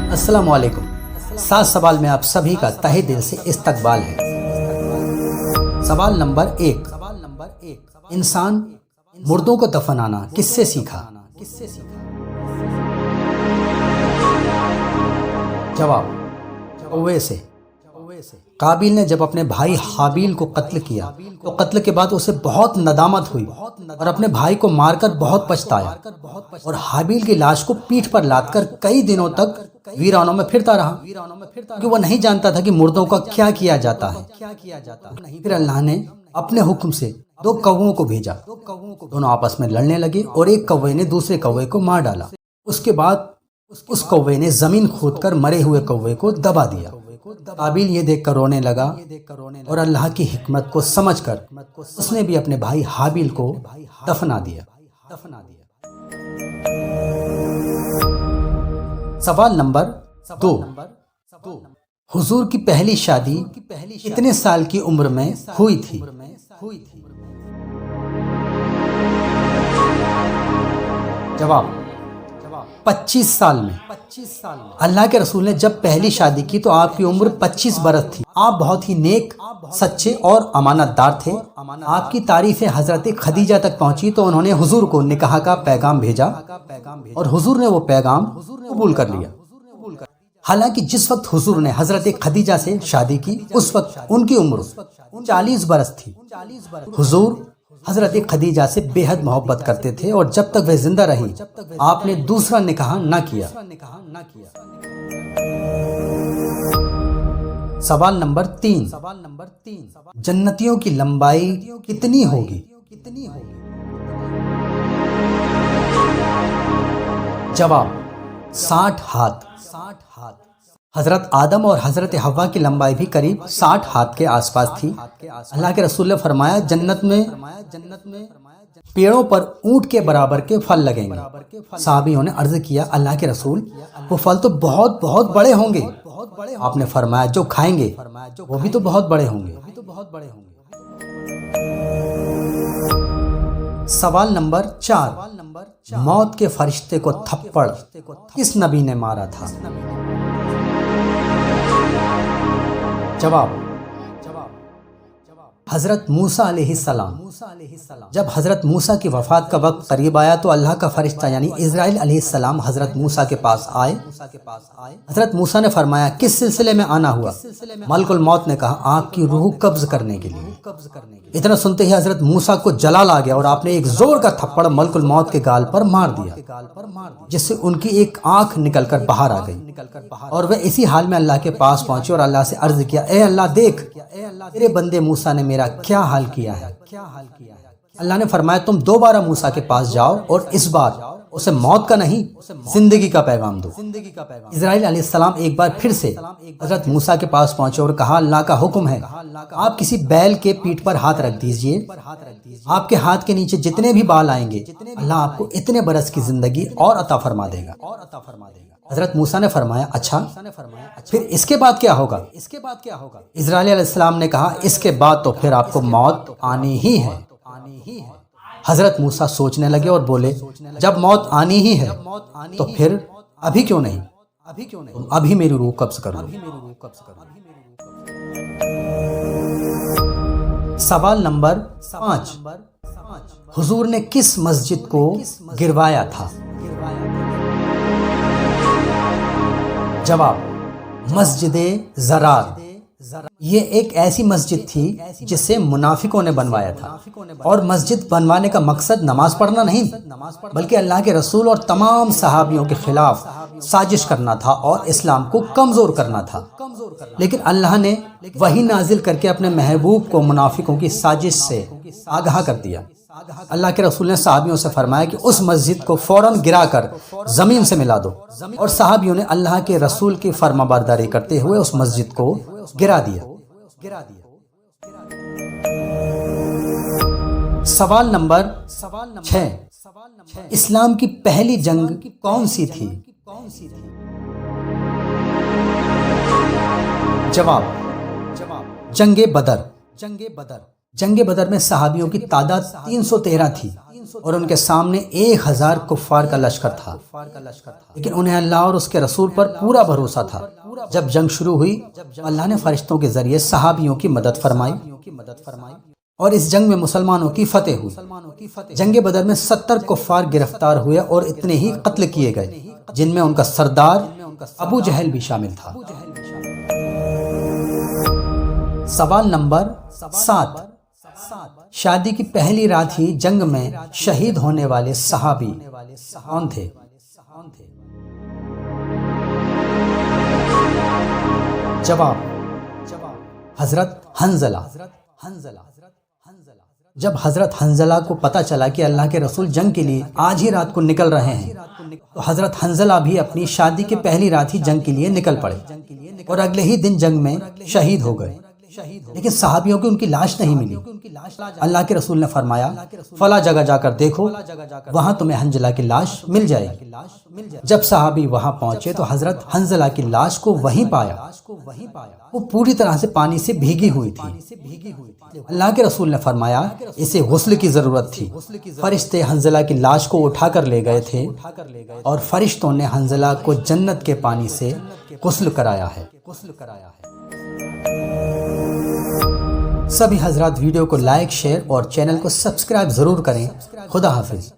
السلام علیکم۔ 7 سوال میں آپ سبھی کا تہہ دل سے استقبال ہے۔ سوال نمبر 1، انسان مردوں کو دفنانا کس سے سیکھا؟ جواب، کوے سے۔ قابیل نے جب اپنے بھائی حابیل کو قتل کیا تو قتل کے بعد اسے بہت ندامت ہوئی اور اپنے بھائی کو مار کر بہت پچھتایا، اور حابیل کی لاش کو پیٹھ پر لاد کر کئی دنوں تک ویرانوں میں پھرتا رہا، کیونکہ وہ نہیں جانتا تھا کہ مردوں کا کیا کیا جاتا ہے۔ پھر اللہ نے اپنے حکم سے 2 کووں کو بھیجا، دونوں آپس میں لڑنے لگے اور ایک کوے نے دوسرے کوے کو مار ڈالا۔ اس کے بعد اس کوے نے زمین کھود کر مرے ہوئے کوے کو دبا دیا۔ قابیل یہ دیکھ کر رونے لگا اور اللہ کی حکمت کو سمجھ کر اس نے بھی اپنے بھائی حابیل کو دفنا دیا۔ سوال نمبر 2، حضور کی پہلی شادی کتنے سال کی عمر میں ہوئی تھی؟ جواب، 25 سال میں۔ اللہ کے رسول نے جب پہلی شادی کی تو آپ کی عمر 25 برس تھی۔ آپ بہت ہی نیک، سچے اور امانت دار تھے۔ آپ کی تعریفیں حضرت خدیجہ تک پہنچی تو انہوں نے حضور کو نکاح کا پیغام بھیجا اور حضور نے وہ پیغام قبول کر لیا۔ حالانکہ جس وقت حضور نے حضرت خدیجہ سے شادی کی اس وقت ان کی عمر 40 برس تھی۔ حضور حضرت خدیجہ سے بے حد محبت کرتے تھے اور جب تک وہ زندہ رہی آپ نے دوسرا نکاح نہ کیا۔ سوال نمبر 3، جنتیوں کی لمبائی کتنی ہوگی؟ جواب، 60 ہاتھ۔ حضرت آدم اور حضرت حوا کی لمبائی بھی قریب 60 ہاتھ کے آس پاس تھی۔ اللہ کے رسول نے فرمایا جنت میں پیڑوں پر اونٹ کے برابر کے پھل لگیں گے۔ صحابیوں نے عرض کیا اللہ کے رسول، وہ پھل تو بہت بہت بڑے ہوں گے۔ آپ نے فرمایا جو کھائیں گے وہ بھی تو بہت بڑے ہوں گے۔ سوال نمبر 4، موت کے فرشتے کو تھپڑ کس نبی نے مارا تھا؟ جواب، حضرت موسیٰ علیہ السلام۔ جب حضرت موسیٰ کی وفات کا وقت قریب آیا تو اللہ کا فرشتہ یعنی اسرائیل علیہ السلام حضرت موسیٰ کے پاس آئے۔ حضرت موسیٰ نے فرمایا کس سلسلے میں آنا ہوا؟ ملک الموت نے کہا آپ کی روح قبض کرنے کے لیے۔ اتنا سنتے ہی حضرت موسیٰ کو جلال آ گیا اور آپ نے ایک زور کا تھپڑ ملک الموت کے گال پر مار دیا، جس سے ان کی ایک آنکھ نکل کر باہر آ گئی، اور وہ اسی حال میں اللہ کے پاس پہنچے اور اللہ سے عرض کیا اے اللہ دیکھ تیرے بندے موسیٰ نے میرا کیا حال کیا ہے۔ اللہ نے فرمایا تم دوبارہ موسیٰ کے پاس جاؤ اور اس بار اسے موت کا نہیں زندگی کا پیغام دو۔ اسرائیل علیہ السلام ایک بار پھر سے حضرت موسیٰ کے پاس پہنچے اور کہا اللہ کا حکم ہے آپ کسی بیل کے پیٹھ پر ہاتھ رکھ دیجئے، آپ کے ہاتھ کے نیچے جتنے بھی بال آئیں گے اللہ آپ کو اتنے برس کی زندگی اور عطا فرما دے گا۔ حضرت موسیٰ نے فرمایا اچھا پھر اس کے بعد کیا ہوگا؟ اسرائیل علیہ السلام نے کہا اس کے بعد تو پھر آپ کو موت آنی ہی ہے۔ حضرت موسیٰ سوچنے لگے اور بولے جب موت آنی ہی ہے تو پھر ابھی کیوں نہیں، تم ابھی میری روح قبض کرو۔ سوال نمبر 5، حضور نے کس مسجد کو گروایا تھا؟ جواب، مسجد ضرار۔ یہ ایک ایسی مسجد تھی جسے منافقوں نے بنوایا تھا، اور مسجد بنوانے کا مقصد نماز پڑھنا نہیں بلکہ اللہ کے رسول اور تمام صحابیوں کے خلاف سازش کرنا تھا اور اسلام کو کمزور کرنا تھا۔ لیکن اللہ نے وحی نازل کر کے اپنے محبوب کو منافقوں کی سازش سے آگاہ کر دیا۔ اللہ کے رسول نے صحابیوں سے فرمایا کہ اس مسجد کو فوراً گرا کر زمین سے ملا دو، اور صحابیوں نے اللہ کے رسول کی فرما برداری کرتے ہوئے اس مسجد کو گرا دیا۔ سوال نمبر 6، اسلام کی پہلی جنگ کون سی تھی؟ جواب، جنگ بدر۔ جنگ بدر میں صحابیوں کی تعداد 313 تھی اور ان کے سامنے 1000 کفار کا لشکر تھا، لیکن انہیں اللہ اور اس کے رسول پر پورا بھروسہ تھا۔ جب جنگ شروع ہوئی، اللہ نے فرشتوں کے ذریعے صحابیوں کی مدد فرمائی اور اس جنگ میں مسلمانوں کی فتح ہوئی۔ جنگ بدر میں 70 کفار گرفتار ہوئے اور اتنے ہی قتل کیے گئے، جن میں ان کا سردار ابو جہل بھی شامل تھا۔ سوال نمبر 7، شادی کی پہلی رات ہی جنگ میں شہید ہونے والے صحابی کون تھے؟ جواب، حضرت حنظلہ۔ جب حضرت حنظلہ کو پتہ چلا کہ اللہ کے رسول جنگ کے لیے آج ہی رات کو نکل رہے ہیں، تو حضرت حنظلہ بھی اپنی شادی کے پہلی رات ہی جنگ کے لیے نکل پڑے اور اگلے ہی دن جنگ میں شہید ہو گئے، لیکن صحابیوں کو ان کی لاش نہیں ملی۔ اللہ کے رسول نے فرمایا، فلاں جگہ جا کر دیکھو، وہاں تمہیں حنظلہ کی لاش مل جائے گی۔ جب صحابی وہاں پہنچے تو حضرت حنظلہ کی لاش کو وہیں پایا، وہ پوری طرح سے پانی سے بھیگی ہوئی تھی۔ اللہ کے رسول نے فرمایا، اسے غسل کی ضرورت تھی۔ فرشتے حنظلہ کی لاش کو اٹھا کر لے گئے تھے اور فرشتوں نے حنظلہ کو جنت کے پانی سے غسل کرایا ہے۔ سبھی حضرات ویڈیو کو لائک، شیئر اور چینل کو سبسکرائب ضرور کریں۔ خدا حافظ۔